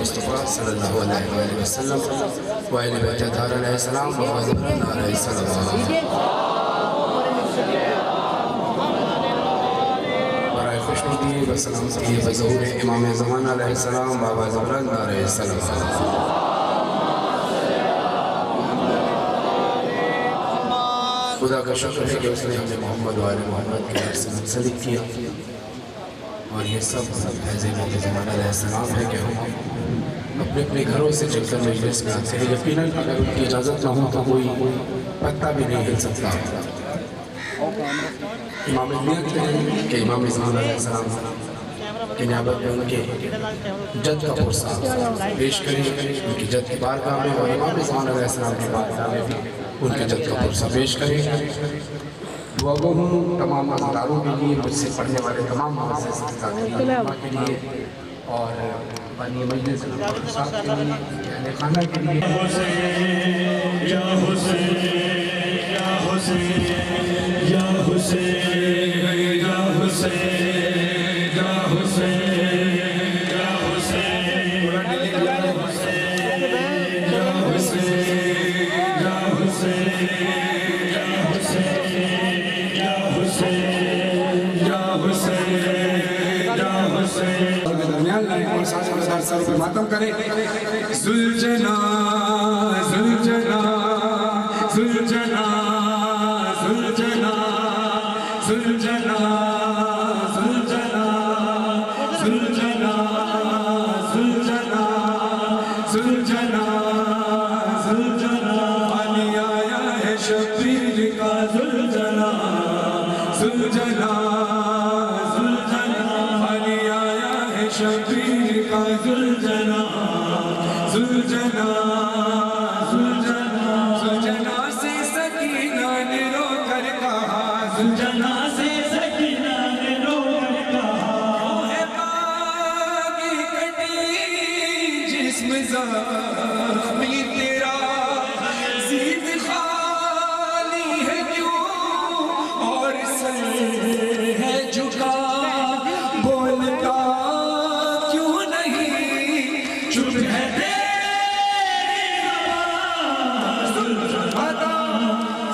मुस्तफ़ा सल्लल्लाहु अलैहि वसल्लम व आले बैत ताहरा अलैहिस्सलाम व ज़ुबरन अलैहिस्सलाम बराए खुशनुदी व सलामती व ज़हूर इमाम ज़माना अलैहिस्सलाम बाबा ज़ुबरन अलैहिस्सलाम। खुदा का शुक्र है कि उसने हमें मोहम्मद वाले मोहम्मद के घर से मुंसलिक किया और ये सब फैज़ इमाम ज़माना अलैहिस्सलाम है कि हम अपने अपने घरों से चलकर मजलिस में आते हैं। यकीनन अगर उनकी इजाज़त ना हो तो कोई पत्ता भी नहीं हिल सकता। इमाम नियत हैं कि इमाम ज़माना अलैहिस्सलाम की नियाबत में उनके जद का पुरसा पेश करें, उनकी जद की बारगाह में और इमाम ज़माना अलैहिस्सलाम की बारगाह में भी उनके जद का पुरसा पेश करें। दुआ गो हूँ तमाम अज़दारों के लिए, मुझसे पढ़ने वाले तमाम के लिए और बनी मजलिस के लिए, खाना के लिए। या हुसैन या हुसैन या हुसैन या हुसैन या हुसैन या हुसैन या सर पे मातम करें। सुलझना सुलझना सुलझना सुलझना सुलझना सुलझना सुलझना सुलझना सुलझना सुलझना पानी आया है शबीर का सुलझना सुलझना सुलझना पानी आया है शबीर का सुलझना सुलझना सुलझना सुलझना से सकीना ने रो कर कहा सुलझना से सकीना ने रो कर कहा है बागी कटी जिस्म ज़ख्मी तेरा ज़ीद खाली है क्यों और सर है झुका बोलता क्यों नहीं चुप है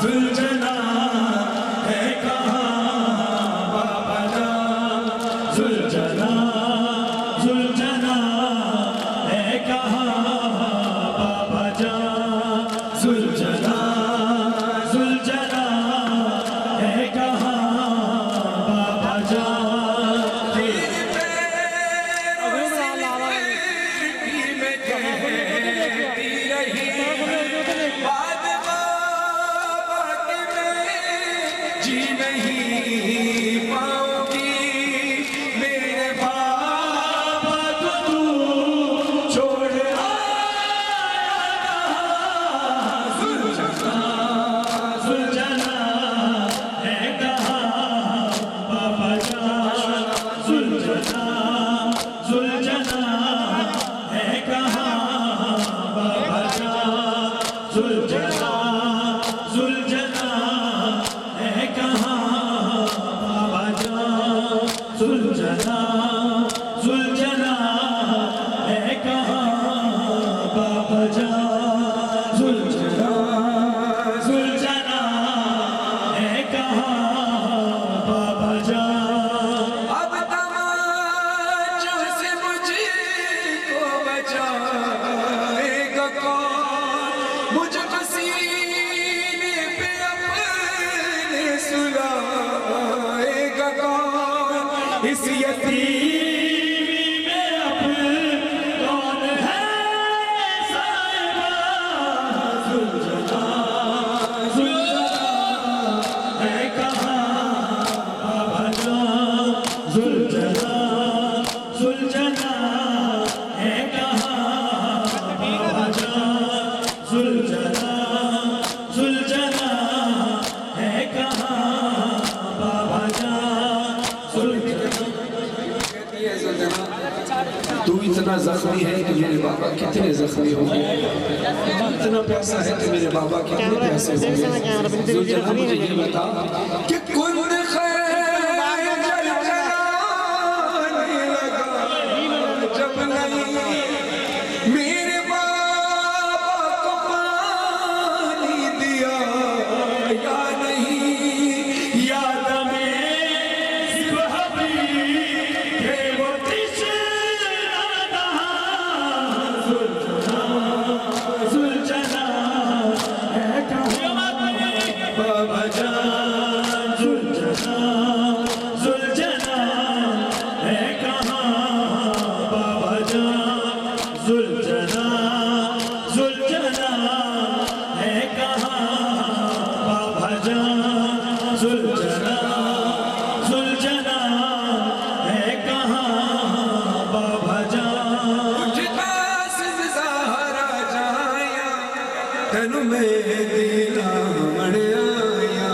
सुलझना है कहाँ बाबा जान सुलझना सुलझना है कहाँ बाबा जान सुलझना सुलझना है कहाँ बाबा जान तेरे पैरों से मिट्टी में कहती रही बाद बाबा के मैं जी नहीं पाऊंगी मेरे बाबा को तू छोड़ आया सुलझना सुलझना है कहाँ बाबा जान सुलझना सुलझना है कहाँ बाबा जान सुलझना सुलझना है कहाँ बाबा जान सुलझना सुलझना है कहाँ बाबा जान सुलझना सुलझना है कहाँ बाबा जान अब तमाचों से मुझको बचाएगा कौन मुझको सीने पे अपने सुलाएगा कौन इस यतीमी में अब कौन है साहिबा सुलझना सुलझना है कहाँ बाबा जान सुलझना सुलझना है कहाँ बाबा जान सुलझना सुलझना है कहाँ बाबा जान सुलझना। तू इतना जख्मी है कि मेरे बाबा कितने जख्मी होंगे, इतना प्यासा है कि मेरे बाबा कितने प्यासे होंगे। सुलझना मुझे ये बता कि कुल खैर जलाने लगा जब नहीं सुलझना है कहाँ बाबा जान, सुलझना सुलझना है कहाँ बाबा जान, सुलझना सुलझना है कहाँ बाबा जान, सुलझना सुलझना है कहाँ बाबा जान। तनु में दिला मड़ाया,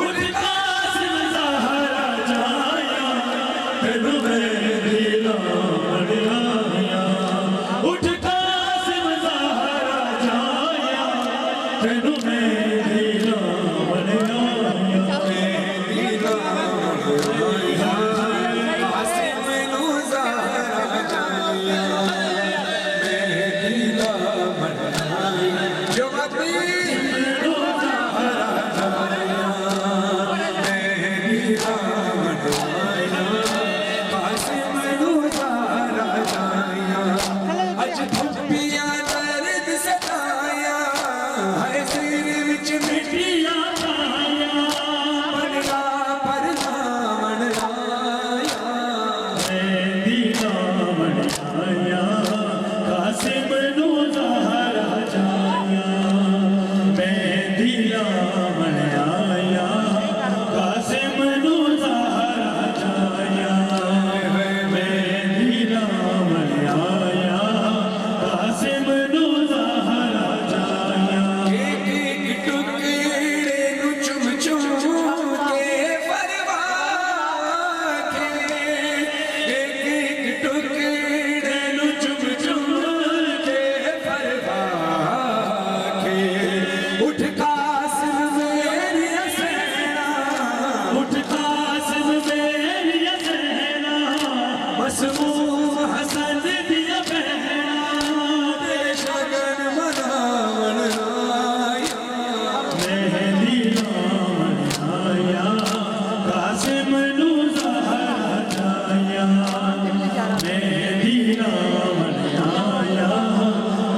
उठता सिर सहारा जाया, तनु में दिला मड़ाया, उठता सिर सहारा जाया, तनु में दिला मड़ाया, दिला मड़ाया, आसिम मैनू ज़हरा जाया, मैं दिला मड़ाया, जो बाती मैनू ज़हरा जाया, मैं दिला मड़ाया, आसिम मैनू ज़हरा जाया, अज धुपिया दर्द सताया, है सिर विच मिटिया पाया, बनला परना मनलाया, दिला मड़ाया, कासिम नू ज़हरा जाया, मैं दिला मड़ाया, कासिम नू ज़हरा जाया, मैं दिला मड़ाया, कासिम नू ज़हरा जाया। एक एक टुकड़े नू चुम चुम के परवा के, एक एक टुकड़े नू चुम चुम के परवा के, उठ कासिम मेरी हसैना, उठ कासिम मेरी हसैना, मसमूम हसन दिया बहना, तेरे शगन मनावन आया, मेहंदी नाम आया, कासिम नू ज़हरा जाया, मेहंदी नाम आया,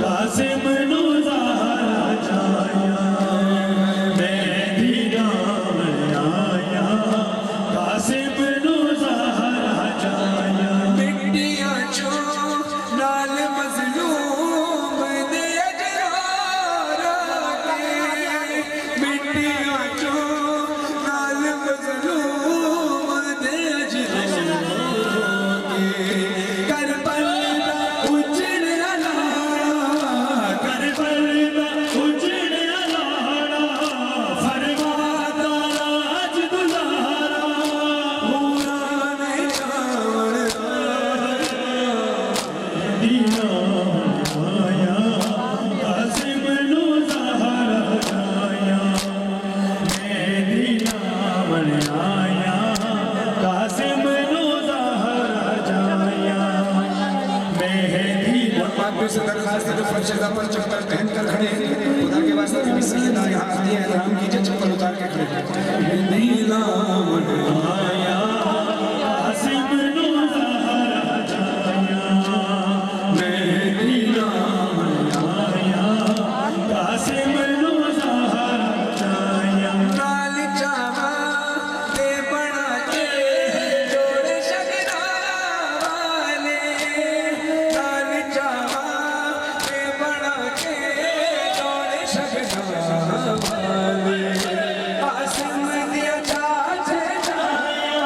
कासिम नू ज़हरा जाया, मेहंदी नाम आया, कासिम नू ज़हरा जाया। मिट्टियां चो नाल मजलूम दे अजरारा के, मिट्टियां चो नाल मजलूम दे अजरारा के, करबल दा उजड़ अलाड़ा, करबल दा उजड़ अलाड़ा, फरमादा राज दुलारा, पूरा ने जावन दीना आया, कासिम नू ज़हरा जाया, मैं दीना आया, कासिम नू ज़हरा जाया, मेहंदी बात से दरखास्त है, जो फर्शदा पर चप्पल पहन कर खड़े हैं, खुदा के वास्ते भी सैयदा यहाँ आती है, एहतराम कीजिए, चप्पल उतार के खड़े हैं। दिला आया, कासिम नू ज़हरा जाया, मेहंदी आया, कासिम नू ज़हरा जाया। नाल चावा ते बना के जोड़े शगना वाले, नाल चावा ते बना के जोड़े शगना वाले, आसिम दिया चाचे जाया,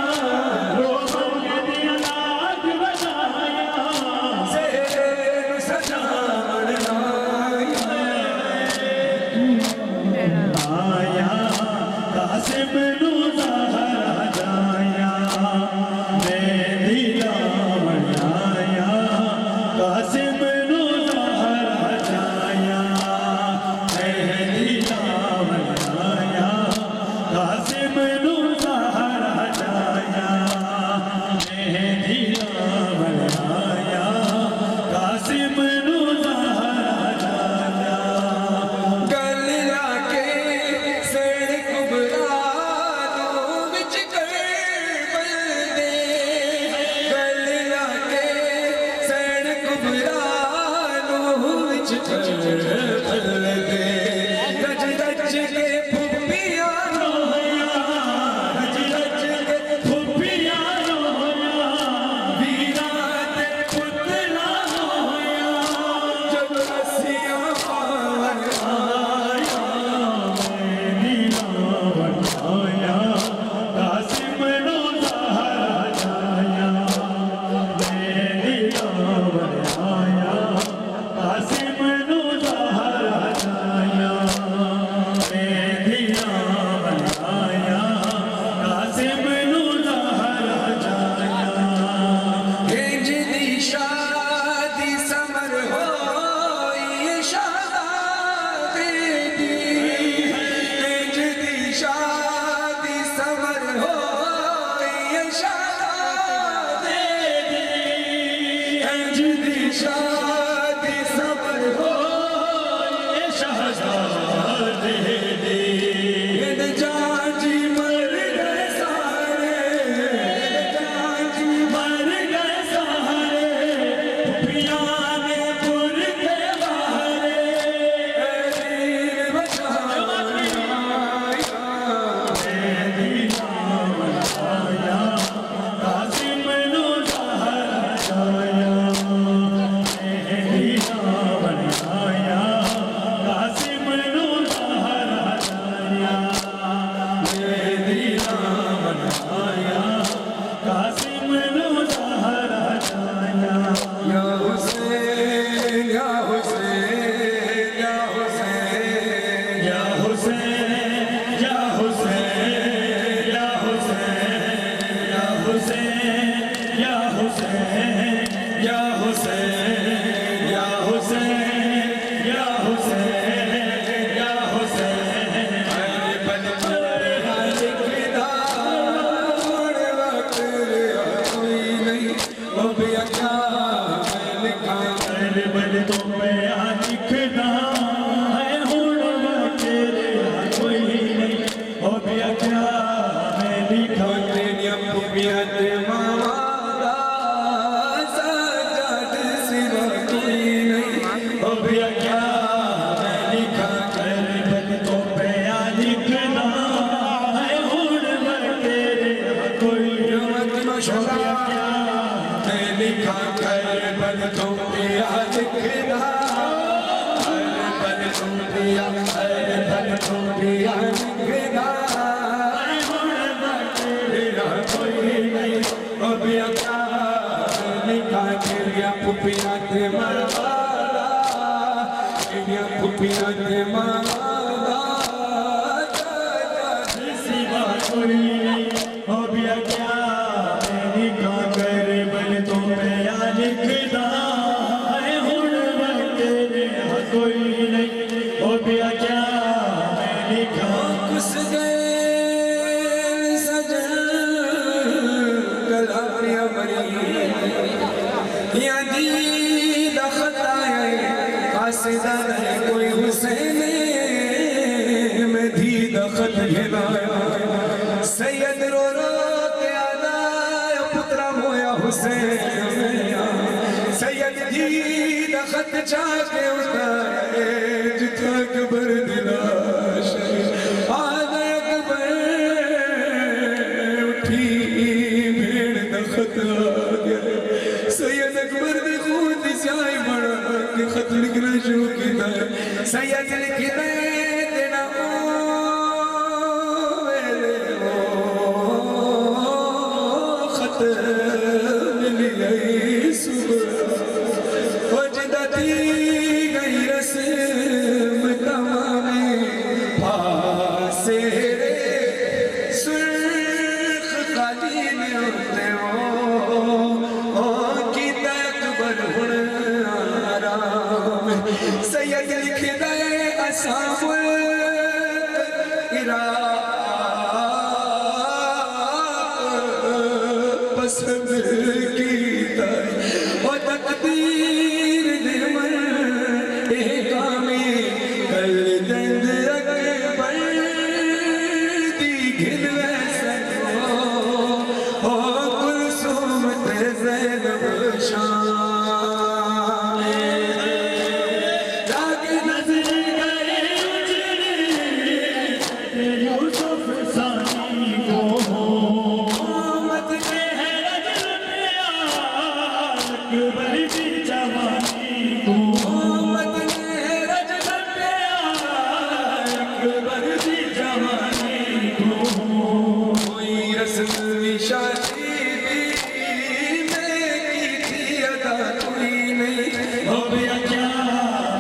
पिया क्या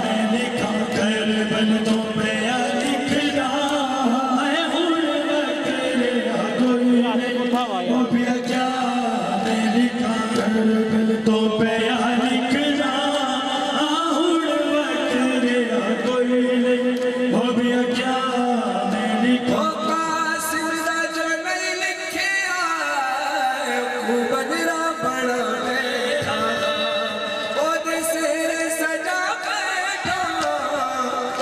मैं लिखा करबल तो पिया लिखदा है हुण वकरे कोई नहीं ओ पिया क्या मैं लिखा करबल तो पिया लिखदा हुण वकरे कोई नहीं ओ पिया क्या मैं लिखा कासिम दा जो नहीं लिखिया बदरा बड़ा बैठा ओदे सिर सजा बैठा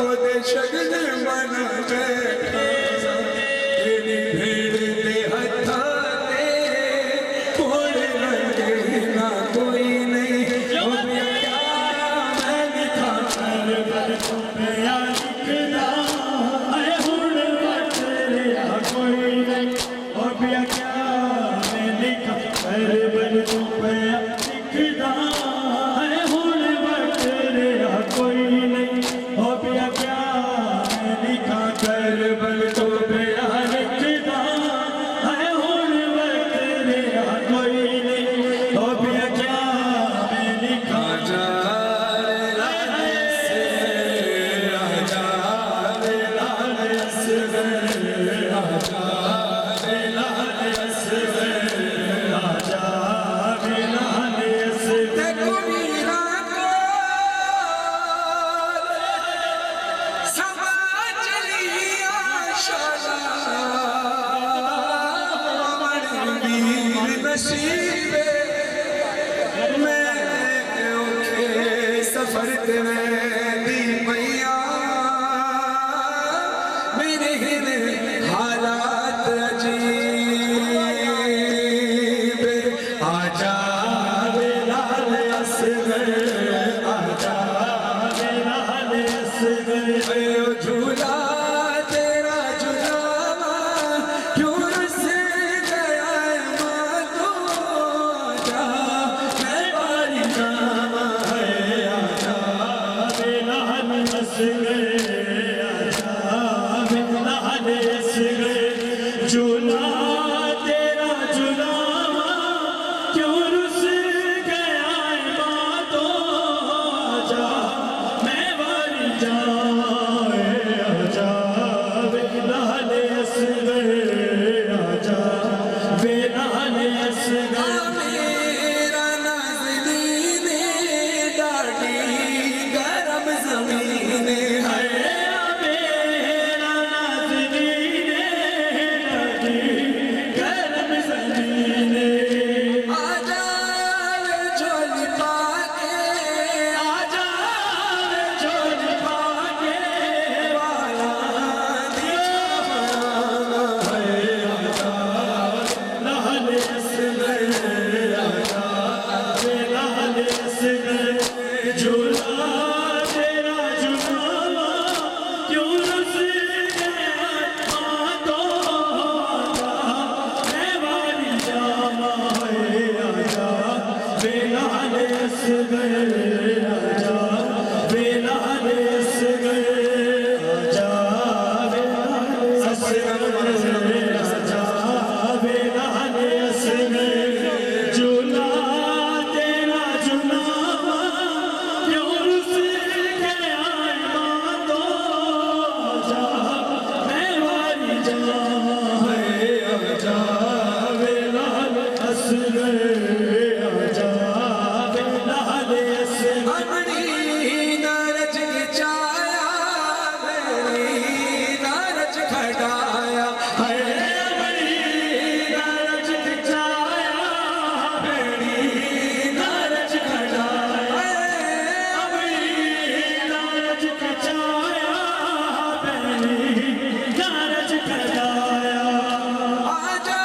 ओदे शगन बना बैठा तेरी भीड़ दे हथा ते कोड़ लगे ना कोई नहीं ओ क्या मैं लिखा करबल तो पिया लिखदा है हुण वकरे कोई नहीं ओ पिया क्या मैं लिखा करबल तो पिया लिखदा है हुण वकरे कोई नहीं ओ पिया क्या मैं लिखा करबल तो पिया लिखदा है हुण वकरे कोई नहीं ओ पिया क्या मैं लिखा देखो मीरा को समा चली आशाला वीर नसीबे मैं औखे सफर ते दी मैया मेरे हिन हालात अजीब आजा झूला तेरा झूलावा क्यों रुस गया है माँ तो आजा मैं बारी जावा है आजा झूला तेरा झूलावा क्यों रुस गया है माँ तो आजा मैं बारी जाए आजा बेलाले असगर आजा बेलाले असगर मेरा नाज़नीन डाढ़ी गरम ज़मीन है मेरा नाज़नीन गरम ज़मीन आजा झोली पाके आजा झोली पाके वाला लाले असगर आजा बेलाले असगर झूला तेरा झूलावा क्यों रुस गया माँ तो आजा मैं बारी जावा है आजा बेलाले असगर आजा बेलाले असगर आजा बेलाले असगर आजा बेलाले असगर झूला तेरा झूलावा क्यों रुस गया माँ तो आजा मैं बारी जावा है आजा बेलाले असगर आजा बेलाले असगर अपनी नारज की छाया मेरी नारज खटाया है बड़ी नारज की छाया मेरी नारज खटाया बड़ी नारज की छाया बड़ी नारज खटाया आजा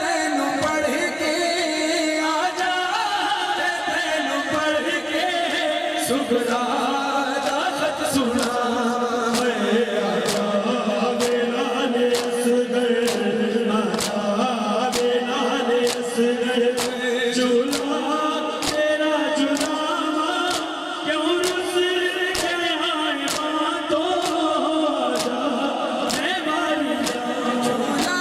तेनू पढ़ के आजा तेनू पढ़ के सुखदा दा खत सुना आजा बेलाले असगर आजा बेलाले असगर झूला तेरा झूलावा क्यों रुस गया माँ तो आजा मैं बारी जावा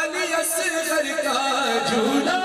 अली असगर का झूला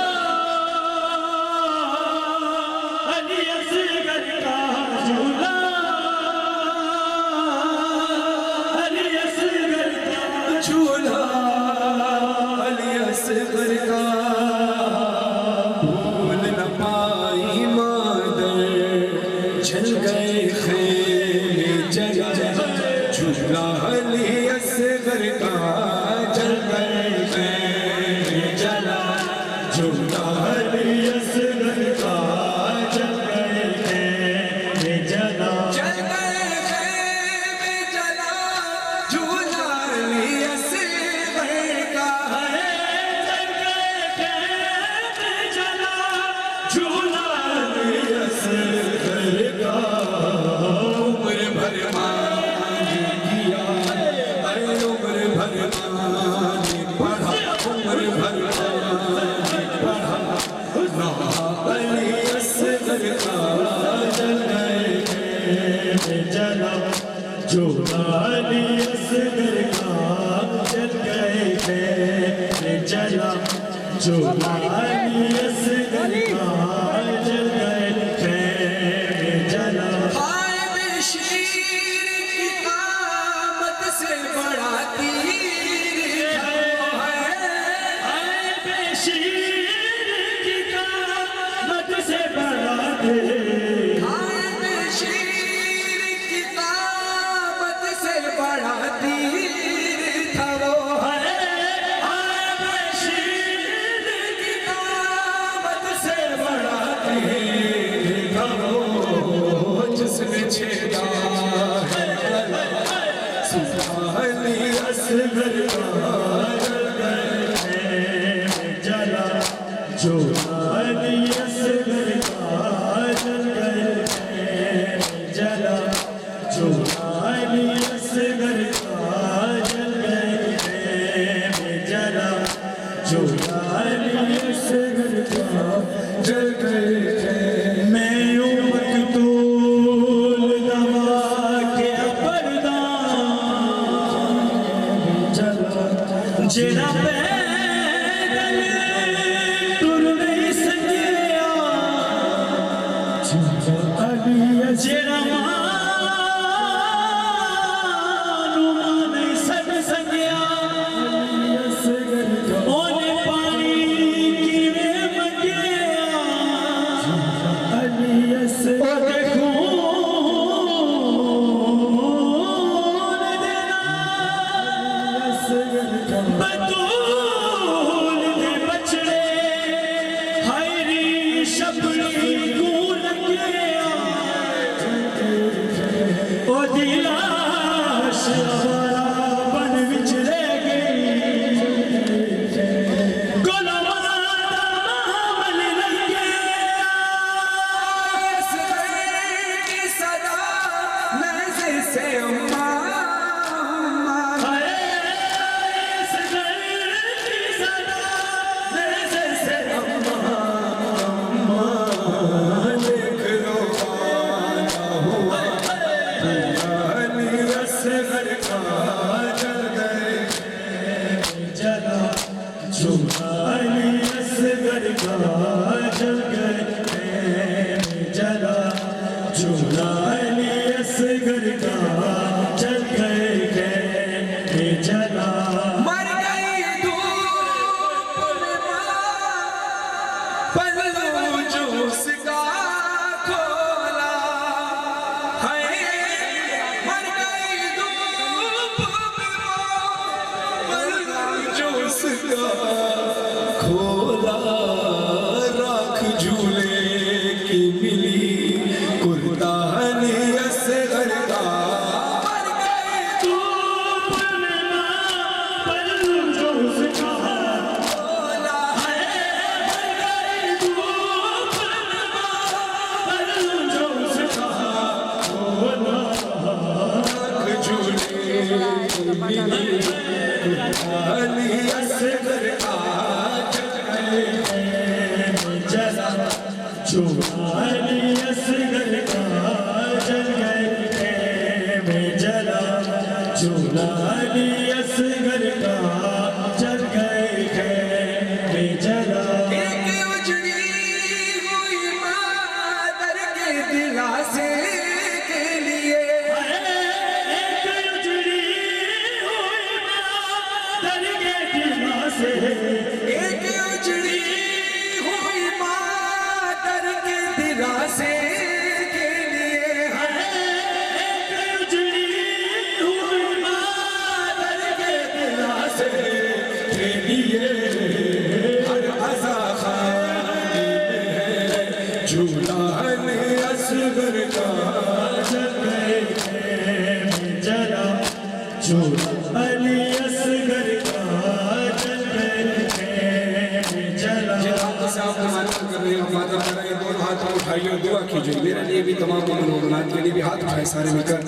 दुआ कीजिए मेरे लिए भी, तमाम मनोकामनात के लिए भी हाथ उठाए सारे मिलकर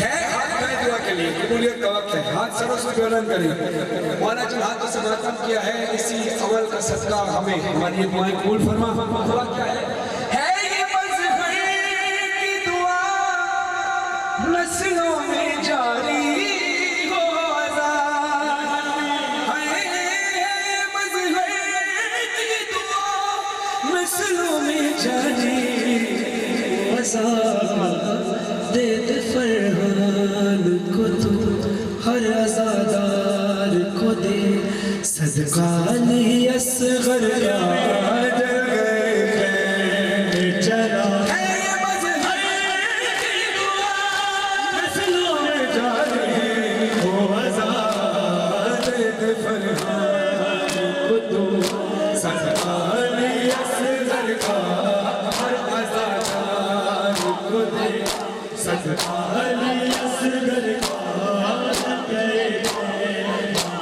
है हाथ उठाए दुआ के लिए, कबूलियत का वक्त है, हाथ सरों से बुलंद करें। मौला जिन हाथों से मातम किया है इसी अमल का सदका हमें हमारी दुआएं कबूल फरमा। दुआ क्या है ये मज़हर की दुआ नस्लों में जारी हो नस्लों में जारी दे दे फरहान को तू हर अज़ादार को दे सदका नहीं असग़र चला अली असगर का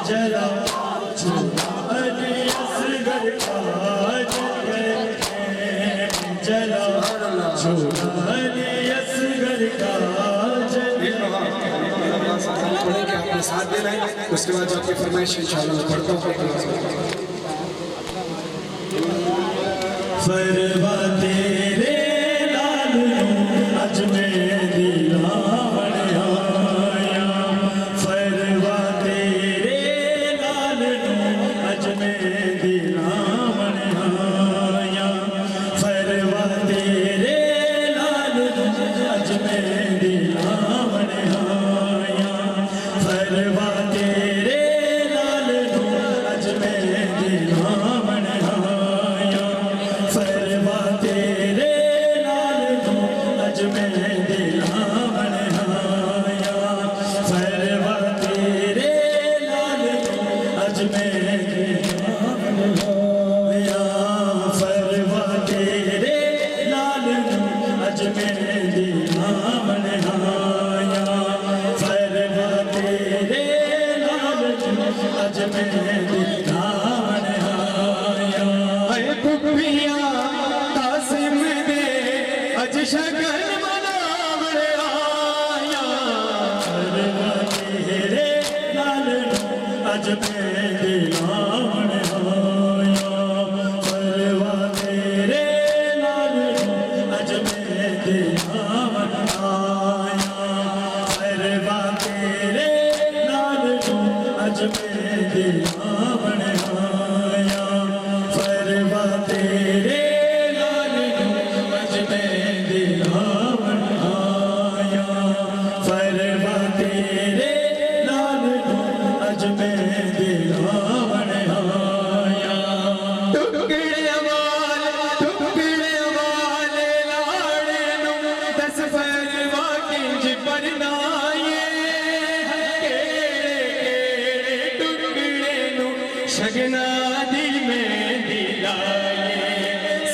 चला छोटा अली असगर का चला छोटा अली असगर का पढ़ेंगे, आपने साथ देना है, उसके बाद आपकी फरमाइश इंशाअल्लाह मैं पढ़ता हूँ। फरवा तेरे लाल अज मेरी रावण आया, फरवा तेरे लाल अज मेरी रावण आया, फरवा तेरे लाल अज मेरी रावण आया, फरवा तेरे लाल अज मेरी रावण आया, फरवा तेरे लाल अज मेरी रावण आया, फरवा तेरे लाल अज मेरी रावण आया, फरवा तेरे लाल अज मेरी रावण आया, फरवा तेरे लाल अज मेरी रावण आया। अरे पुपिया कासिम दे अज शगन मनावण आया, फरवा तेरे लाल अज मेरी रावण आया, फरवा तेरे लाल अज मेरी रावण आया, फरवा तेरे लाल अज मेरी रावण आया, फरवा तेरे लाल अज मेरी रावण आया, फरवा तेरे लाल अज मेरी रावण आया। टुकड़े वाले लाड़े नू दस फरवा किंज परनाए, टुकड़े नू शगना दी मेहंदी लाए,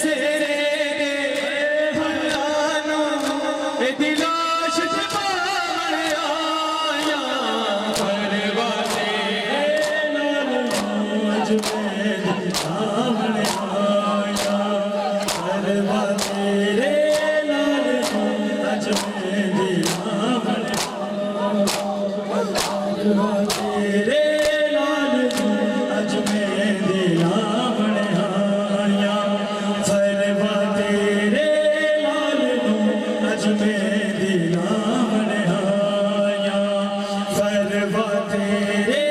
सेरे दे फलानो ए दिलाश छपावण आया, फरवा तेरे लाल अज मेरी रावण आया, फरवा तेरे लाल अज मेरी रावण फरवा तेरे लाल अज मेरी रावण आया, फरवा तेरे लाल अज मेरी रावण आया, फरवा तेरे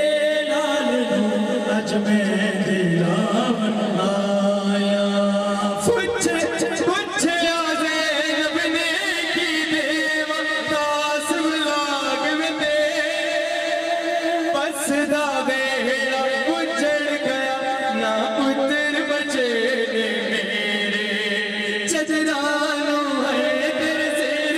लाल अज मेरी रावण आया। पुछे ज़ैनब ने की देवा कासिम लागव दे, बस दा बेड़ा उजड़ गया ना पुत्र बचे ने मेरे, चजरानू है तेरे सिर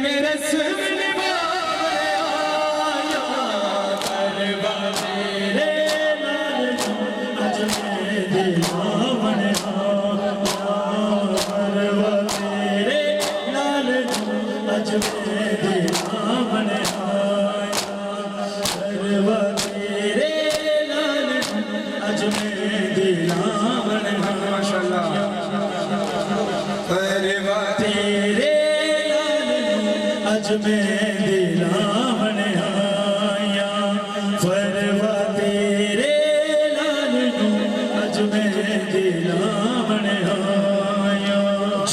में रस्म निभाया करवा तेरे लाल अज मैं दिलावन करवा तेरे लाल अज मैं दिलावन करवा तेरे लाल अज मैं दिलावन माशाल्लाह करवा तेरे अज मैं दिलावन आया फरवा तेरे लाल अज मैं दिलावन आया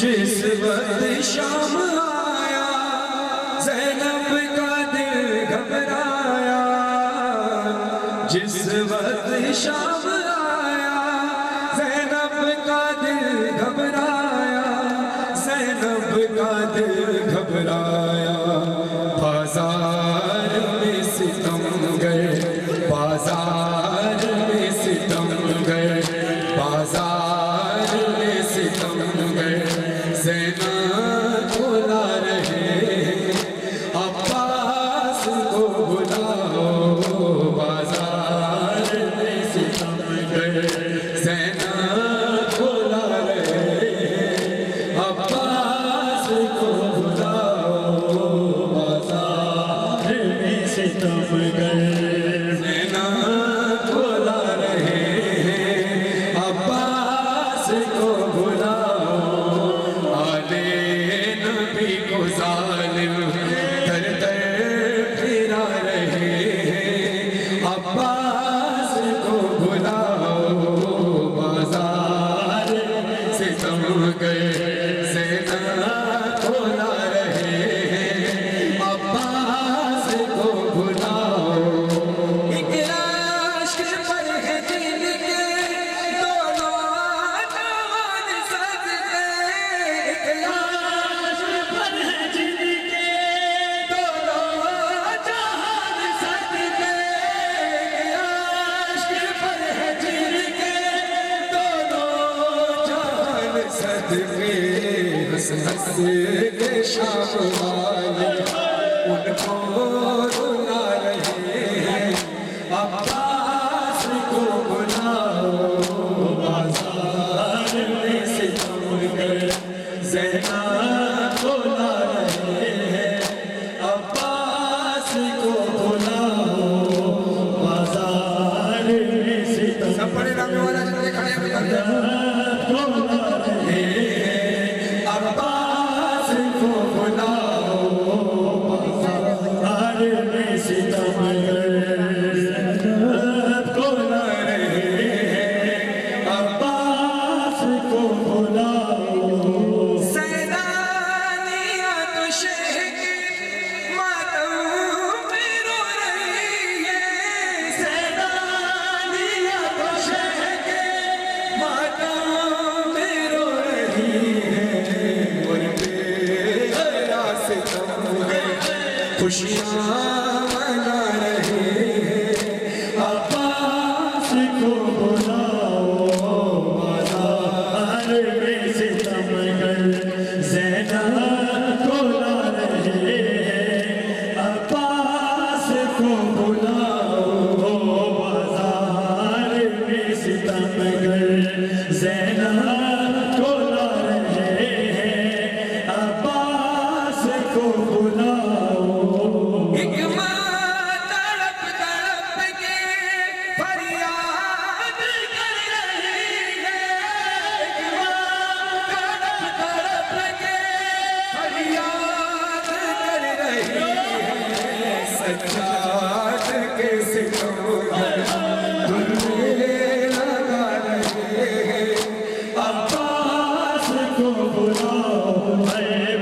जिस वक्त शाम आया ज़ैनब का दिल घबराया जिस वक्त शाम आया ज़ैनब का दिल घबराया ज़ैनब का दिल घबराया बाजार में सितम गए बाजार में सितम गए बाजार में सितम गए ज़ैनब बुला रहे अब्बास को बुलाओ बाजार में सितम गए ज़ैनब बुला रहे अब्बास को बुलाओ बाजार में सितम गए ज़ैनब बुला रहे अब्बास को बुलाओ आले नबी को जालिम दर दर फिरा रहे अब्बास को बुलाओ बाजार से तुम गए ज़ैनब बुला रहे अब्बास को बुलाओ एक आशिक पर है दिल के दोनों जहान सजदे एक आशिक पर है दिल के दोनों जहान सजदे एक आशिक पर है दिल के दोनों जहान सजदे हंस हंस के शाम वाले उनको रुला रहे हैं अब्बास को बुलाओ बाजार में सितम गए ज़ैनब बुला रहे हैं अब्बास को बुलाओ बाजार में सितम सब बड़े नाम वाला जितने खड़े हैं बुला रहे अब्बास को बुलाओ बाजार में सितम बुला रहे अब्बास को बुलाओ सैलानियाँ तो शहर के मातम में रो रही है सैलानियाँ तो शहर के मातम में रो रही है और बेहरा से कम है खुशियाँ मना रहे हैं अब्बास को बुलाओ बाजार में सितम ज़ैनब को ला रहे अब्बास को बुलाओ बाजार में सितम ज़ैनब को ला रहे अब्बास को बुलाओ एक माँ तड़प तड़प के फरियाद कर रही है एक माँ तड़प तड़प के फरियाद कर रही है सज्जाद के सितम दुल्हे लगा रहे हैं अब्बास को बुलाओ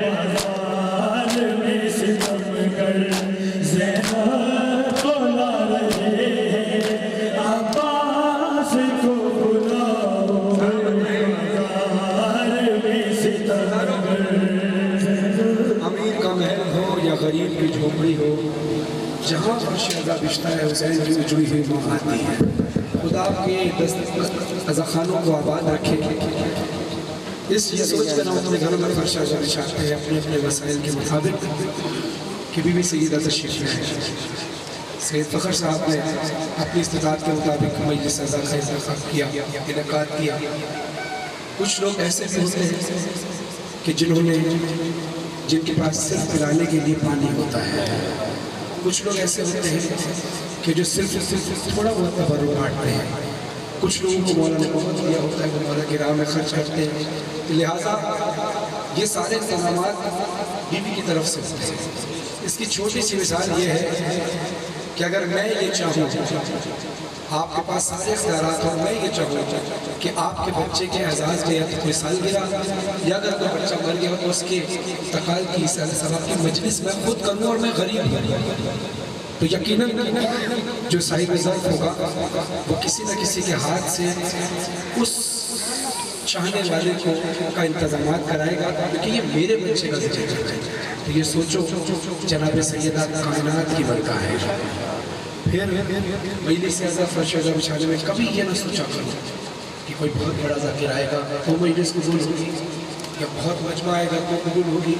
बाजार में सितम ज़ैनब को ला रहे अब्बास को बुलाओ बाजार में सितम अमीर का महल हो या गरीब की झोपड़ी हो जहाँ पर शहज़ादा बिश्ता है हुसैन की जुड़ी हुई माँ आती है खुदा के दस्तखानों को आबाद रखे ये सोच कर हम अपने घरों में फर्शा बिछाते हैं अपने अपने वसाइल के मुताबिक कि बीवी सईदा तशरीफ में है। सैयद फ़खर साहब ने अपनी इस्तिताअत के मुताबिक मजलिस अज़ा का इंतख़ाब किया, इनेकाद किया। कुछ लोग ऐसे भी होते हैं कि जिनके पास सिर्फ पिलाने के लिए पानी होता है। कुछ लोग ऐसे होते हैं कि जो सिर्फ थोड़ा बहुत तबर्रुक बांटते हैं। कुछ लोगों को मौला ने बहुत दिया होता है, वो मौला की राह में खर्च करते हैं। लिहाजा ये सारे इंतज़ामात बीवी की तरफ से होते हैं। इसकी छोटी सी मिसाल ये है कि अगर मैं ये चाहूँ, आपके पास सारे इख्तियारात और मैं ये चाहूँ कि आपके बच्चे के एजाज़ में या तो कोई सालगिरह या अगर कोई बच्चा मर गया तो उसके इंतकाल की सबब की मजलिस मैं खुद करूँ और मैं गरीब हूँ, तो यकीनन जो साहिब ज़र्फ़ होगा वो किसी न किसी के हाथ से उस चाहने वाले को का इंतज़ामात कराएगा, क्योंकि ये मेरे बच्चे का ज़िक्र है। तो ये सोचो जनाब सैयदा कायनात की बरका है। फिर मजलिस अज़ा फर्श अज़ा बिछाने में कभी ये ना सोचा करो कि कोई बहुत बड़ा ज़ाकिर आएगा तो मजलिस कबूल होगी, या बहुत मजमा आएगा तो कबूल होगी,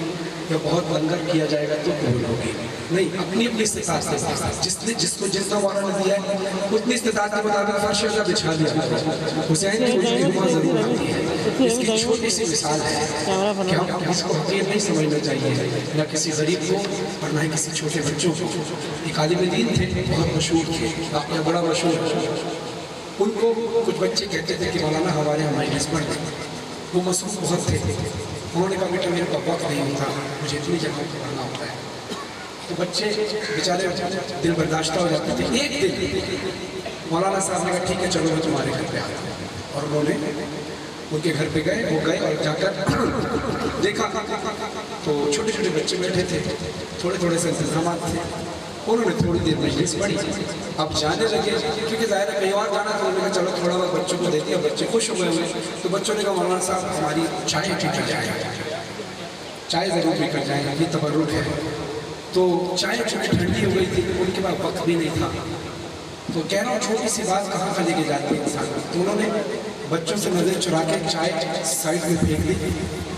या बहुत लंगर किया जाएगा तो कबूल होगी। नहीं, अपनी अपनी इस्तिताअत से जिसने जिसको जितना मौला ने दिया है उतनी इस्तिताअत के मुताबिक फर्श अज़ा बिछा दिया। हुसैन की कुछ हुआ ज़रूर आती है। इसकी छोटी सी मिसाल है कि हम इसको हकीर नहीं समझना चाहिए, न किसी गरीब को और न ही किसी छोटे बच्चों को। एक आलिम दीन थे, बहुत मशहूर थे, आपका बड़ा मशहूर। उनको कुछ बच्चे कहते थे कि मौलाना हमारे यहाँ मजलिस पढ़ दें। वो मसरूफ़ बहुत थे। उन्होंने कहा बेटा मेरे पापा वक्त नहीं होता, मुझे इतनी जगह पर पढ़ना होता है। तो बच्चे बेचारे दिल बर्दाश्त हो जाते थे। एक दिन मौलाना साहब ने कहा ठीक है चलो मैं तुम्हारे घर पे आता हूँ, और उन्होंने उनके घर पे गए। वो गए और जाकर देखा तो छोटे छोटे बच्चे बैठे थे, थोड़े थोड़े से इंतजाम थे। उन्होंने थोड़ी देर मजलिस पढ़ी। अब जाने लगे, क्योंकि ज़ाहिर है कहीं और जाना, तो उन्होंने कहा चलो थोड़ा बहुत बच्चों को दे दिया। बच्चे खुश हुए हुए, तो बच्चों ने कहा मौलाना साहब हमारी चाय पीकर जाए, चाय ज़रूर पीकर जाए, ये तबर्रुक है। तो चाय चूँकि ठंडी हो गई थी, उनके पास वक्त भी नहीं था। तो कह रहा हूँ छोटी सी बात कहाँ का लेके जाती है इंसान। तो उन्होंने बच्चों से नज़र चुरा के चाय साइड में फेंक दी,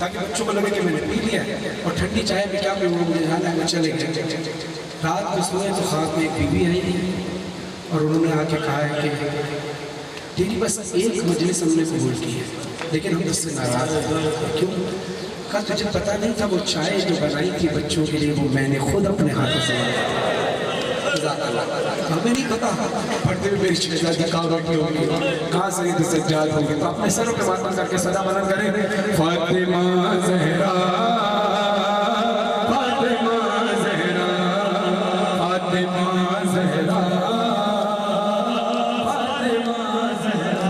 ताकि बच्चों को लगे कि मैंने पी लिया है, और ठंडी चाय में क्या पीऊँगा, मुझे जाना है, मैं चले गए। रात को सोए तो ख्वाब में एक बीवी आई और उन्होंने आके कहा है कि तेरी बस एक मजलिस हमने कबूल की है, लेकिन हम उससे नाराज़ हैं। क्यों? कहा तुझे पता नहीं था वो चाय जो बनाई थी बच्चों के लिए वो मैंने खुद अपने हाथों से बनाई। हमें नहीं पता पढ़ते हुए मेरी शहजादी कहाँ बैठी होगी, कहाँ से तो सज्जाद होगी। तो अपने सरों पे मातम करके सदा बुलंद करें, फातिमा ज़हरा, फातिमा ज़हरा, फातिमा ज़हरा, फातिमा ज़हरा।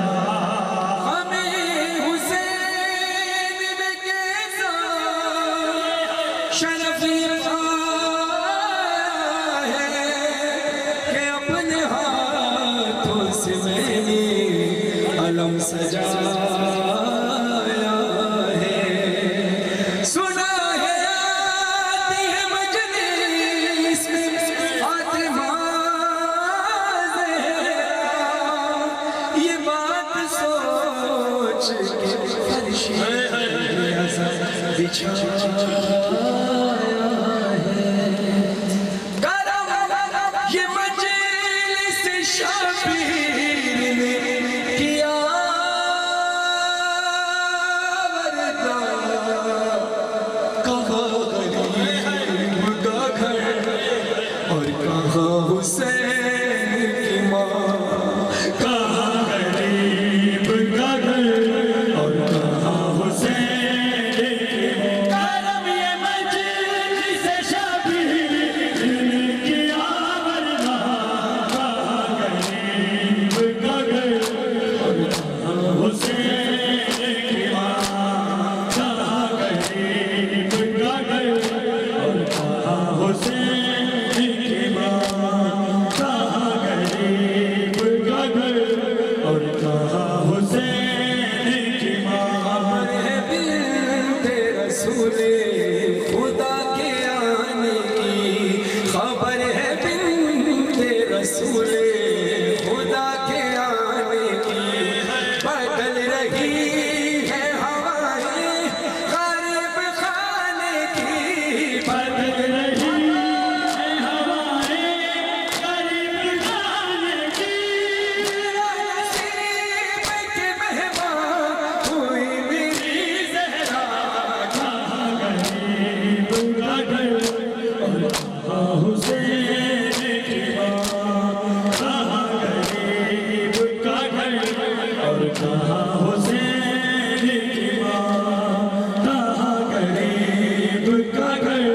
हमें हुसैन में कैसा शरफ़ अलम सजाया है, सुना है आती है मजलिस में फातिमा ज़हरा। ये बात सोच के फर्श बिछाया है, गरम ये मजलिस शबीर ने किया और कहाँ हुसैन की माँ, कहाँ गरीब का घर और कहाँ हुसैन की माँ। करम ये मजलिस शबीर की आवरना, कहाँ गरीब का घर और कहाँ हुसैन की माँ, कहाँ गरीब का घर और कहाँ हुसैन और कहाँ हुसैन की माँ। है बिन्ते रसूले खुदा के आने की खबर है, बिन्ते रसूले खुदा के आने की। बदल रही है हवाएं का घर और कहाँ हुसैन की माँ, कहाँ गरीब का घर और कहाँ हुसैन की माँ, कहाँ गरीब का घर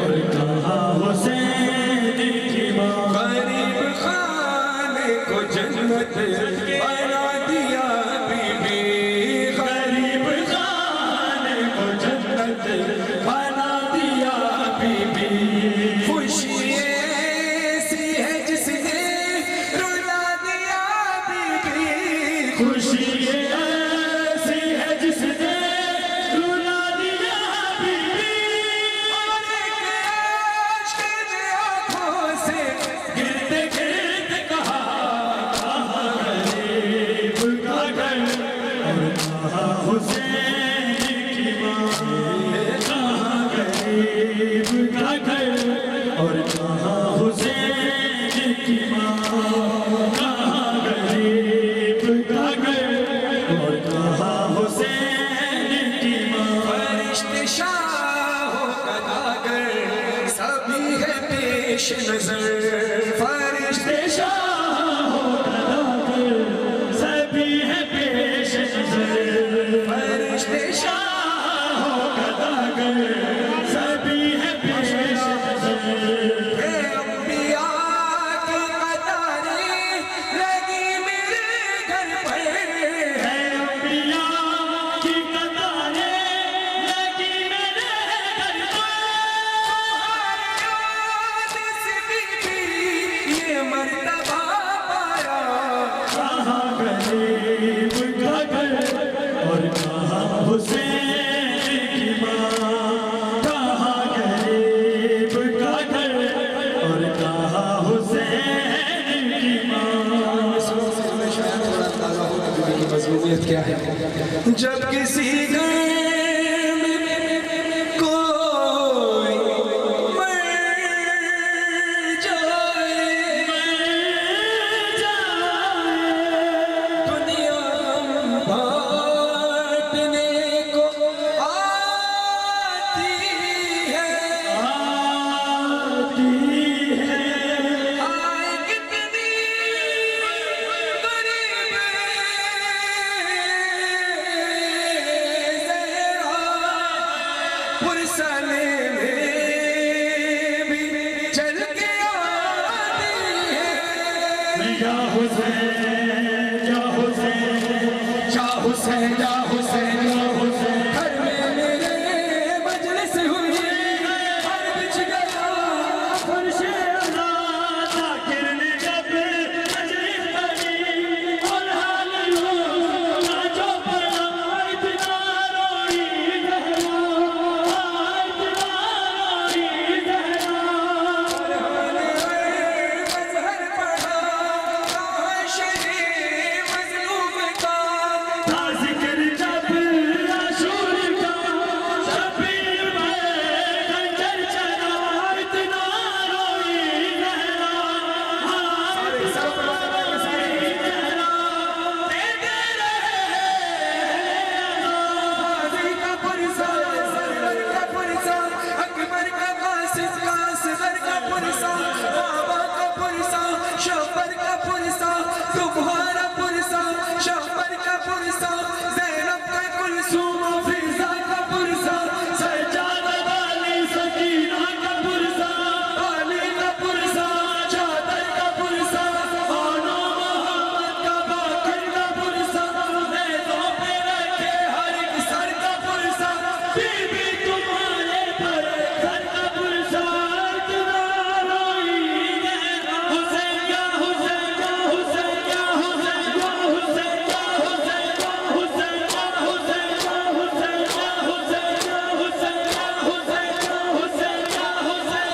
और कहाँ हुसैन की माँ। गरीब खाने को जन्नत बना दिया बीबी, गरीब खाने को जन्नत बना दिया बीबी। खुशी ऐसी है जिसने रुला दिया बीबी, खुशी ऐसी है जिसने रुला दिया बीबी। और एक आशिक ने आँखों से गिरते गिरते कहा कहाँ गरीब का घर और कहाँ हुसैन की माँ, कहाँ गरीब का घर और कहाँ हुसैन की माँ, कहाँ गरीब का घर और कहाँ हुसैन की माँ। फरिश्ते शाहों का दागर सभी है पेश नजर, फरिश्ते शाहों का दागर सभी है पेश नजर, फरिश्ते शाहों का दागर सभी है पेश नजर। अंबिया की कतारें लगी मेरे घर पर, है अंबिया की कतारें लगी मेरे घर पर। ये मर्तबा पाया, कहाँ गरीब का घर और कहाँ हुसैन की माँ, कहाँ गरीब का घर और कहाँ हुसैन की माँ। मजबूरियत क्या है? जब किसी घर में कोई मर जाए, दुनिया बांटने को आती है, आए कितनी गरीब ज़हरा, पुरसने में भी चल के आती है। या हुसैन या हुसैन या हुसैन या हुसैन या हुसैन। घर में मेरे मजलिस हुई, हर बिछ गया फर्शे अज़ा ज़ाकिर ने जब तजरीफ़ करी और हाल यूं नाचो पड़ा, इतना रोई ज़हरा, इतना रोई ज़हरा। मज़हर पढ़ा कहाँ शरीफ मज़लूम का, था ज़िक्र जब आशूर का, शबीर में खंजर चला, इतना रोई ज़हरा, इतना रोई ज़हरा। देते गाज़ी का पुरसा, सरवर का पुरसा, अकबर का कासिम का, असगर का पुरसा, बाबा का पुरसा, शब्बर का पुरसा, तुम्हारा पुरसा, शब्बर का पुरसा, ज़ैनब का कुलसूम, फिज़ा का पुरसा, सज्जादा वाली सकीना का पुरसा, अली का पुरसा, चादर का पुरसा, आनो मोहम्मद का बाकिर का पुरसा, नेज़ों पे रखे हर एक सर का पुरसा, बीबी तुम्हारे पर घर का पुरसा, इतना रोई ज़हरा। हुसैन या हुसैन या हुसैन या हुसैन या हुसैन या हुसैन या हुसैन या हुसैन या हुसैन या हुसैन या हुसैन या हुसैन या हुसैन या हुसैन।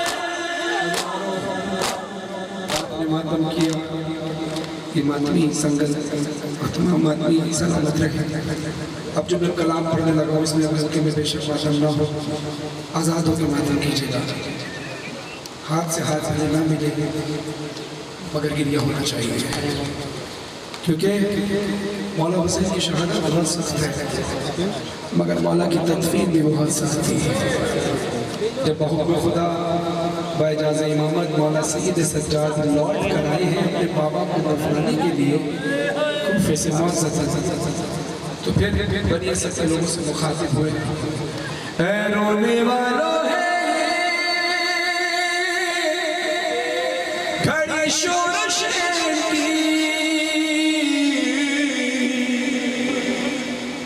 आपने मातम किया, ये मातमी संगत और तमाम मातमी सलामत रहे। अब जो मैं कलाम पढ़ने लगा हूँ इसमें हल्के में बेशक मातम ना हो, आज़ाद होकर मातम कीजिएगा। हाथ से हाथ में ना मिले मगर गिरिया होना चाहिए, क्योंकि मौला हुसैन की शहादत बहुत सख्त है मगर मौला की तदफीन भी बहुत सख्त है। जब हुक्म खुदा बाइजाज़ इमामत मौला सईद सज्जाद लौट कर आए हैं अपने बाबा को दफनाने के लिए खूफे से मौजूद, तो फिर बनी असद के लोगों से मुखातिब हुए, ऐ रोने वालों है घड़ी शोरश की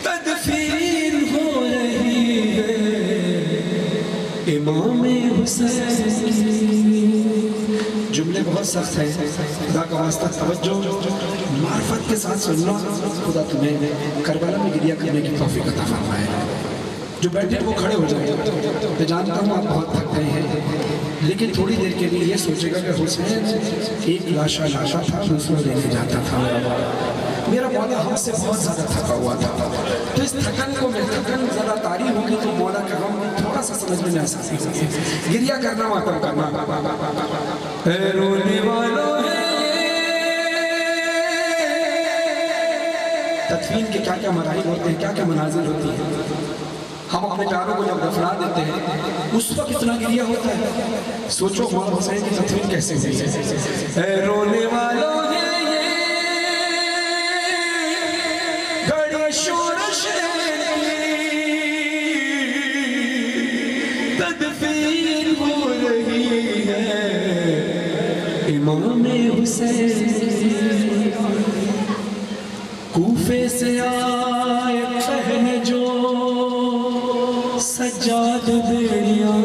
तदफीन हो रही है इमाम हुसैन की। जुमले बहुत सख्त हैं, खुदा का वास्ता तवज्जो मार्फत के साथ सुनना। खुदा तुम्हें करबला में गिरिया करने की तौफीक अता फरमाए। जो बैठे वो खड़े हो जाए। मैं जानता हूँ आप बहुत थक गए हैं, लेकिन थोड़ी देर के लिए ये सोचेगा कि हुसैन एक लाशा था, दूसरा लेने जाता था। मेरा मौला हमसे बहुत ज़्यादा थका हुआ था, तो इस थकन ज़रा तारी होगी तो मौला का हम थोड़ा सा समझ में आ सकते। गिरिया करना, मातम करना, रोने वालों है। तदफीन के क्या क्या मराहिल होते हैं, क्या क्या मनाजिर होती है। हम अपने प्यारों को जब दफना देते हैं उस वक्त इतना गिरिया होता है। सोचो मौला हुसैन की तदफीन कैसे हुई है। रोने वालों है घड़ी शोरश तदफीन हो रही है इमाम हुसैन। कूफे से आए पहने जो सज्जाद बेड़ियां,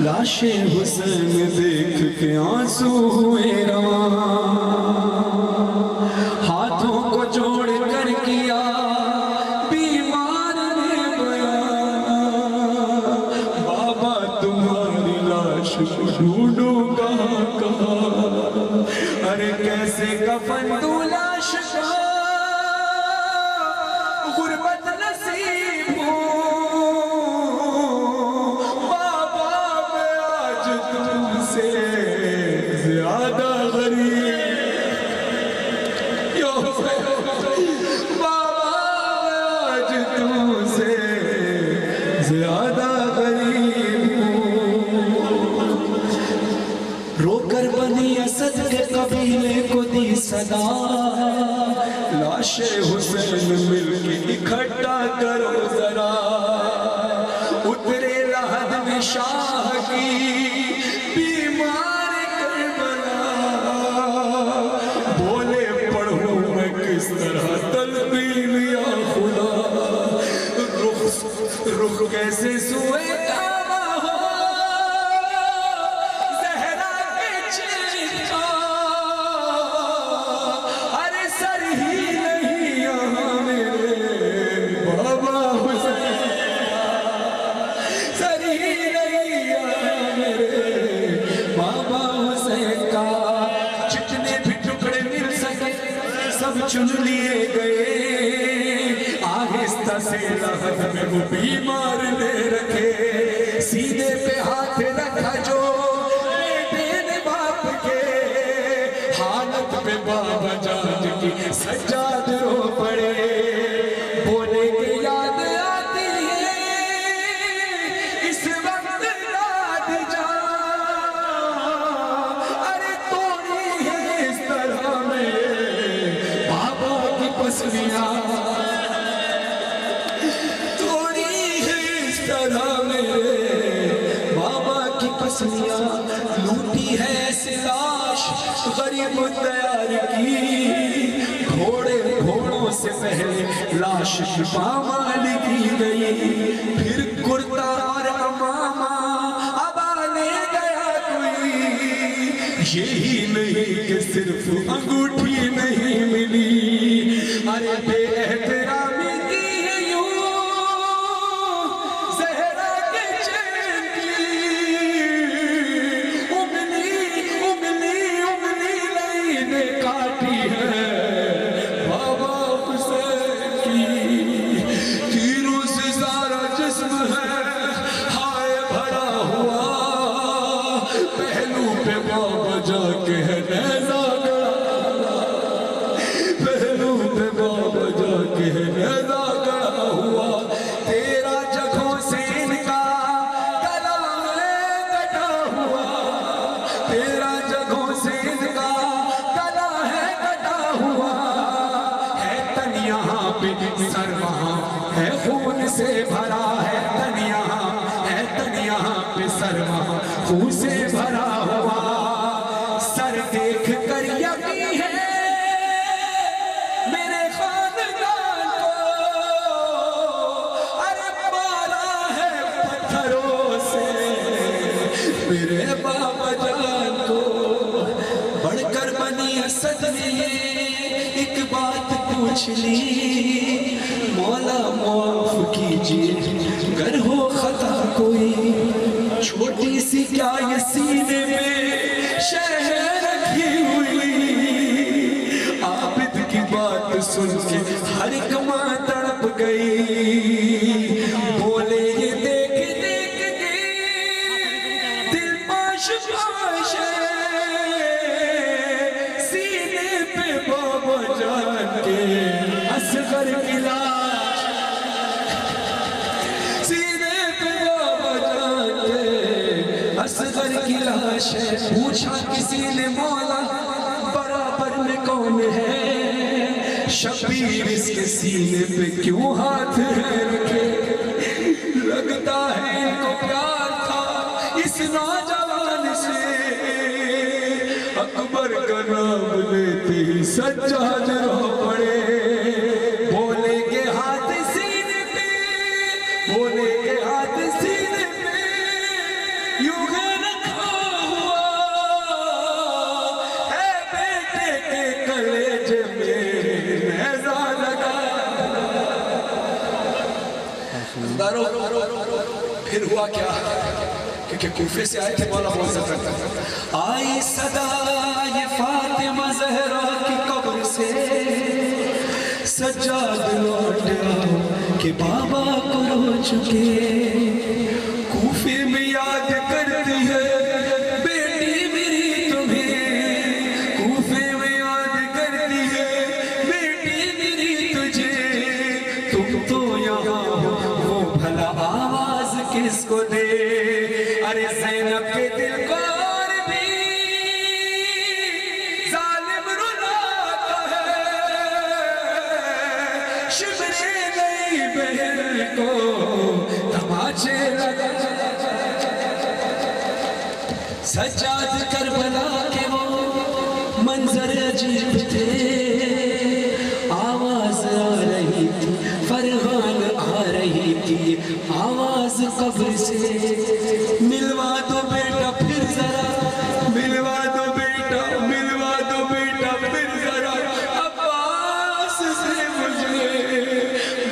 लाशे हुसैन देख के आंसू हुए रवां। हाथों को जोड़ कर किया बीमार ने बयां, बाबा तुम्हारी लाश ढूंढो कहाँ कहाँ। अरे कैसे कफन तू लाश का गुर्बत नसीब हो, बाबा मैं आज तुमसे ज्यादा गरीब। बाबा मैं आज तुमसे ज्यादा गरीब हूँ। रोकर बनी असद के कबीले को दी सदा, लाशे हुसैन मिलके इकट्ठा करो जरा। उतरे लहद में शाह की बीमार करबला, बोले पढ़ो मैं किस तरह तलबीन या खुदा। रुख कैसे सोए चुन लिए गए। आहिस्ता से लहद में वो बीमार ने रखे, सीने पे हाथ रखा जो बेटे बाप के। हालत पे बाबा जान की सज्जाद रो पड़े, बोले के याद आती है इस वक्त याद जा। अरे तोड़ी है इस तरह में पसलियां, तोड़ी है इस तरह मेरे बाबा की पसलियां। लूटी है ऐसी लाश गरीब तैयार की, घोड़ों से पहले लाश की पामाल की गई। फिर कुर्ता और अमामा अब ले गया कोई, यही नहीं कि सिर्फ अंगूठी नहीं मिली। अरे बेएहतरामी की है यूं ज़हरा के चैन की, उंगली लाइने काटी है बाबा हुसैन की। तीरों से सारा जिस्म है हाय भरा हुआ, पहलू पे बाबा जाके है नेज़ा गड़ा। वहाँ है खून से भरा है तनिया पे सर वहाँ खून से भरा हुआ। सर देख कर यकीन है मेरे खानदान को, अरे मारा है पत्थरों से मेरे बाबा जान को। बढ़कर बनी असद ने एक बात पूछ ली, मौला माफ कीजिए अगर हो खता कोई, छोटी सी क्या ये सीने में शहर रखी हुई। आबिद की बात सुन के हर एक मां तड़प गई। बोले ये देख देख के दिल पाश पाश सीने पे बाबा जान के असगर की लाश, सीने पे बाबा जान के असगर की लाश है। पूछा किसी ने मौला बराबर में कौन है, शबीर इसके सीने पे क्यों हाथ रखे। लगता है इनको प्यार था इस नौजवान से, अकबर का नाम लेते ही सज्जाद रो पड़े। बोले के हाथ सीने पे, बोले के हाथ सीने पे यूं है रखा हुआ है, बेटे के कलेजे में नेज़ा लगा। फिर हुआ क्या, क्योंकि कूफे से आए थे मौला बहुत जबरदस्त। आई सदा ये फातिमा ज़हरा की कब्र से, सज्जाद लौट आओ कि बाबा को रो चुके। कूफे में याद करती है बेटी मेरी तुम्हें, कूफे में याद करती है बेटी मेरी तुझे। तुम तो यहाँ हो वो भला आवाज किसको दे। अरे ज़ैनब के दिल को और भी जालिम रुलाता है, शिबरे नई बहन को तमाचे लगा। सज्जाद करबला के वो मंजर अजीब थे, आवाज आ रही थी फरहान आ रही थी आवाज कब्र से। मिलवा दो बेटा फिर जरा, मिलवा दो बेटा, मिलवा दो बेटा फिर जरा अब्बास से मुझे।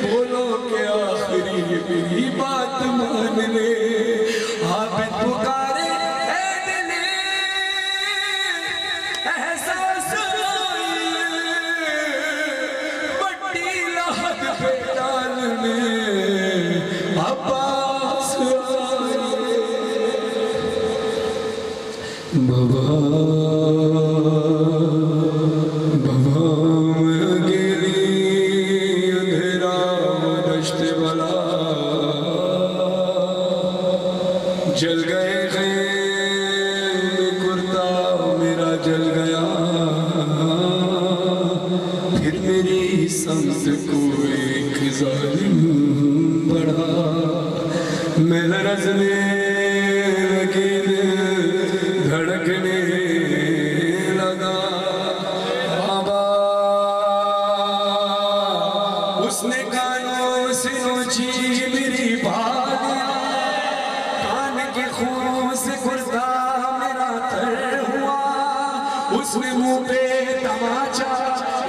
बोलो कि आखिरी मेरी बात मान ले। आबिद पुकारे ऐ दिले एहसास मट्टी लाहद पे डालने अब्बास बाबा बाबा मैं गिरी अंधेरा दश्त वाला, जल गए खैम कुर्ता मेरा जल गया। फिर मेरी समझ को एक जालिम बढ़ा, मैं लरज़ने लगी धड़कने लगा। बाबा उसने कानों से नोची मेरी बालियां, कान के खून से गुर्दा मेरा तर हुआ। उसने मुंह पे तमाचा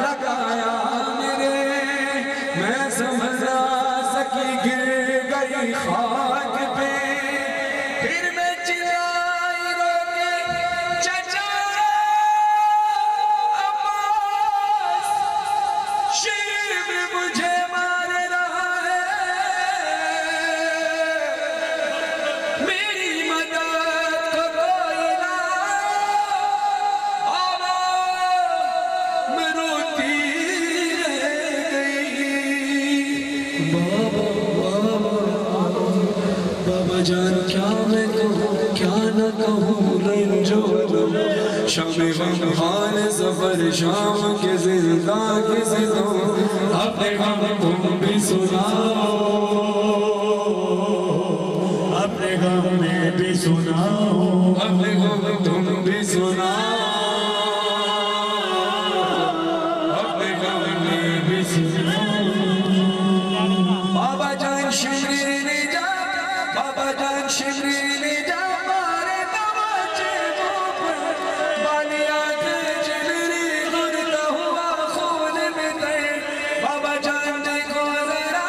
लगाया मेरे, मैं समझ ना सकी गिर गई खाक पे। फिर मैं चिल्लाई रो के चाचा अब्बास, शिव मुझे मार रहा है, मेरी मदद को कोई ना। बाबा मैं रोती रह गई। बाबा बाबा बाबा जान क्या मैं कहूँ क्या न कहूँ रंजो शाम गम हाल सफर शाम के जिंदा किसी दो अपने गम तुम भी सुनाओ, अपने गम में भी सुनाओ, अपने गम तुम भी सुनाओ, अपने गम में भी सुनाओ। बाबा जान शिमरी ने जा, बाबा जान शिमरी ने जा मारे तमाचे ऊपर बालिया के जिगरी गुरता हुआ खून में तर। बाबा जान देखो जरा,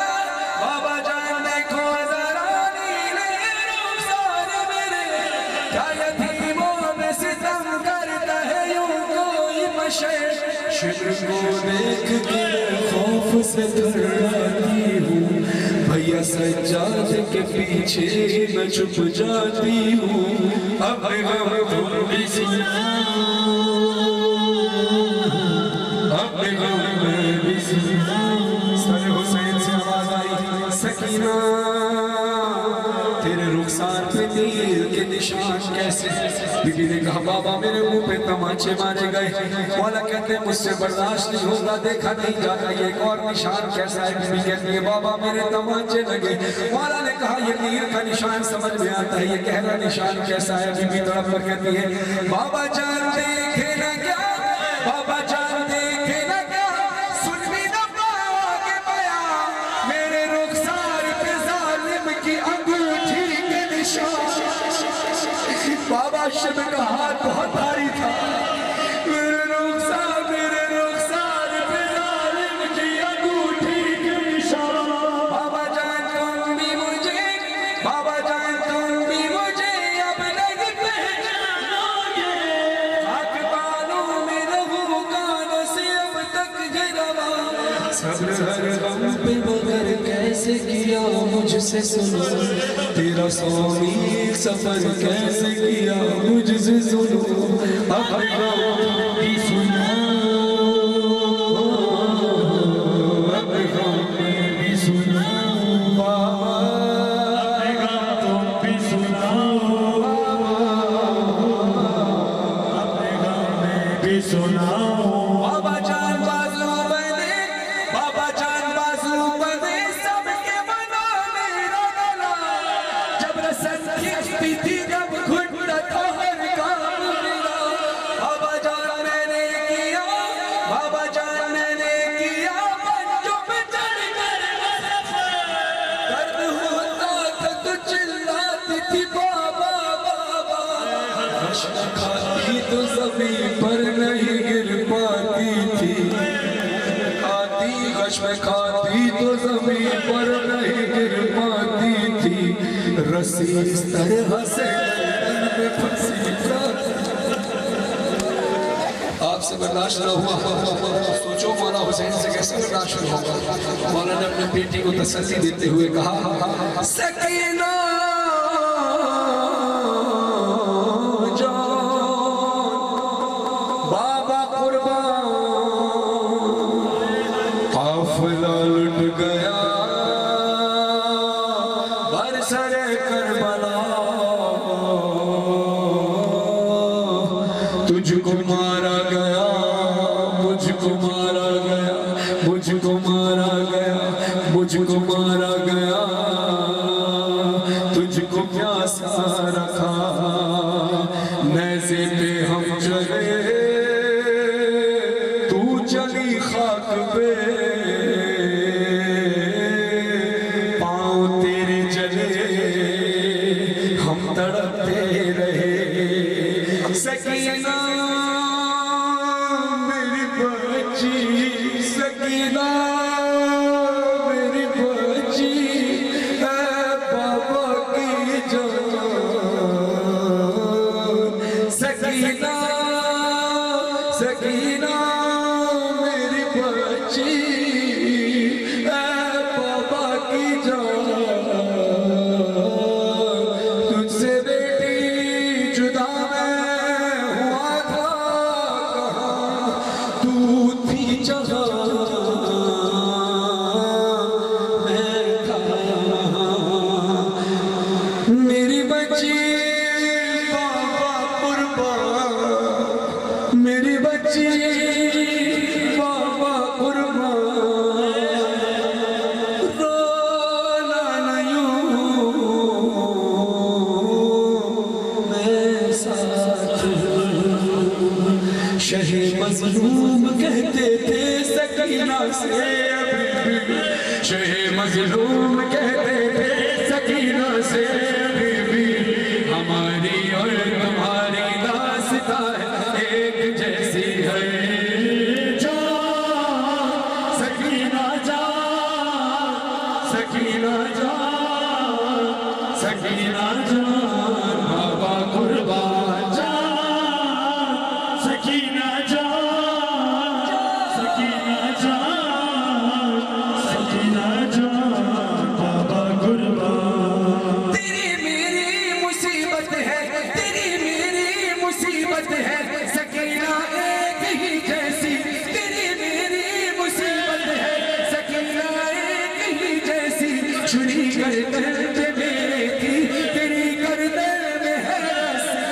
बाबा जान देखो जरा नीले रुखसार मेरे, क्या यतीमों में सितम करता है यूं कोई मशर। शिमर को देख के खौफ से थर्राती हूँ, भैया सज्जाद के पीछे मैं छुप जाती हूँ। अपने गम तुम भी सुनाओ, अपने गम में भी सुनाओ। सर हुसैन से आवाज आई, सकीना तेरे रुखसार पे तीर के निशान कैसे? बीबी ने कहा बाबा मेरे मुंह पे तमाचे मारे गए। मौला कहते मुझसे बर्दाश्त नहीं होगा, देखा नहीं जाता ये एक और निशान कैसा है? बीबी कहती है बाबा मेरे तमाचे लगे। मौला ने कहा ये तीर का निशान समझ में आता है, ये गहरा निशान कैसा है? बीबी तड़प कर कहती है बाबा जान देखे ना क्या, बाबा जान देखे ना क्या, सुन भी ना पाओगे बया मेरे रुखसार पे जालिम की अंगूठी के निशान। बाबा शिव का हाथ बहुत भारी था, मेरे रुखसार पे जालिम की अंगूठी के निशान। बाबा जान तुम भी मुझे, बाबा जान तुम भी मुझे अब नहीं पहचानोगे, आँख बालों में रहूं कानों से अब तक गिरवा। सब्र हर गम पे मगर कैसे किया मुझसे सुनो, तेरा 100 मील सफर कैसे किया मुझसे सुनो। अपने गम भी सुनाओ, अपने गम भी सुनाओ बाबा, अपने गम तुम भी सुनाओ, अपने गम में भी सुनाओ। बाबा जान बाजू बने, बाबा जान बाजू बने, सबके मना मेरा गला, जब रसन खींचती थी तब घुटता था हर काम मेरा। बाबा जान मैंने किया, बाबा जान मैंने किया पंजों पे चढ़कर दर्द होता था तो चिल्लाती थी बाबा बाबा। कष्ट खाती तो ज़मीन पर नहीं गिर पाती थी, खाती कष्ट खाती तो ज़मीन पर नहीं गिर पाती थी। रस्सी इस तरह से गर्दन में फंसी जाती। आपसे बर्दाश्त न हुआ, सोचो मौला हुसैन से कैसे बर्दाश्त होगा। मौला ने अपनी बेटी को तसल्ली देते हुए कहा सकीना बाबा कुर्बान, काफिला लुट गया बरसरे करबला, तुझको मारा गया, मुझको मारा गया, मुझको मारा गया, मुझको मारा गया, तुझको प्यासा रखा, नेज़े पे हम चले, तू चली खाक पे, पाँव तेरे चले मजलूम कहते थे सकीना से अभी भी, शहे मजलूम कहते थे सकीना से अभी भी, हमारी और तुम्हारी दास्तां एक जैसी है। जा सकीना जा, सकीना जा, सकीना जा, बाबा कुर्बान जा, सकीना जा, सकीना जा, सकीना जा, बाबा कुर्बान। तेरी मेरी मुसीबत है, तेरी मेरी मुसीबत है, सकीना एक ही जैसी, तेरी मेरी मुसीबत है, सकीना एक ही जैसी, छुरी गर्दन पे मेरे की, तेरी गर्दन में है रस्सी,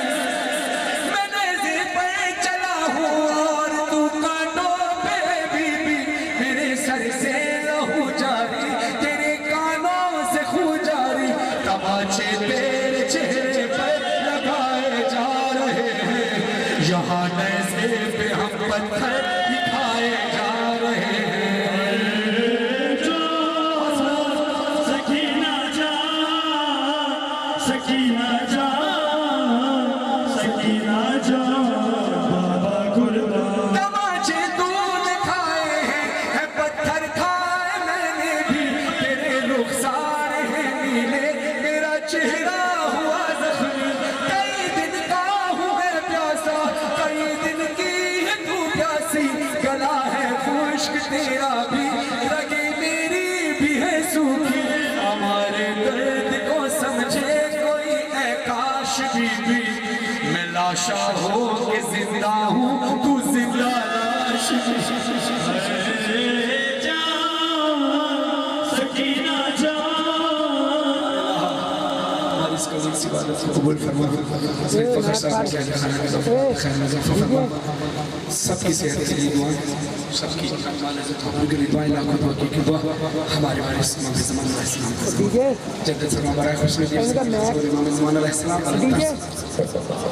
मैं नेज़े पर चला हूँ और तू कांटों पे बीबी, मेरे सर से लहू जारी, तेरे कानों से खून जारी, तमाचे तेरे चेहरे पर लगाए जा रहे हैं, यहाँ नेज़े पे हम पत्थर दिखाए जा रहे हैं। सकीना जा, सकीना जा, सकीना जा, बाबा कुर्बान। तमाचे तूने खाए हैं पत्थर खाए मैंने भी, तेरे रुखसार हैं नीले, मेरा चेहरा हुआ जख्मी, कई दिन का हूँ मैं प्यासा, कई दिन की है तू प्यासी, गला है खुश्क तेरा भी, रगे मेरी भी है सूखी, हमारे दर्द को समझे कोई ऐ काश बीबी, मैं लाशा हो के जिंदा हूँ, तू जिंदा लाश भी। जा, सकीना जा, हमारी इस कज़ल सी इबादत को कबूल फरमा, फ़खर साहब के अहले खाना का खैर नज़र फरमा, सबकी सेहत के लिए दुआ, सबकी उनके लिए दुआ, लाखों दुआ की दुआ, हमारे वारिस इमाम ज़मान अलैहिस्सलाम का जन्नत से मबराए खुश नसीब इमाम ज़मान अलैहिस्सलाम।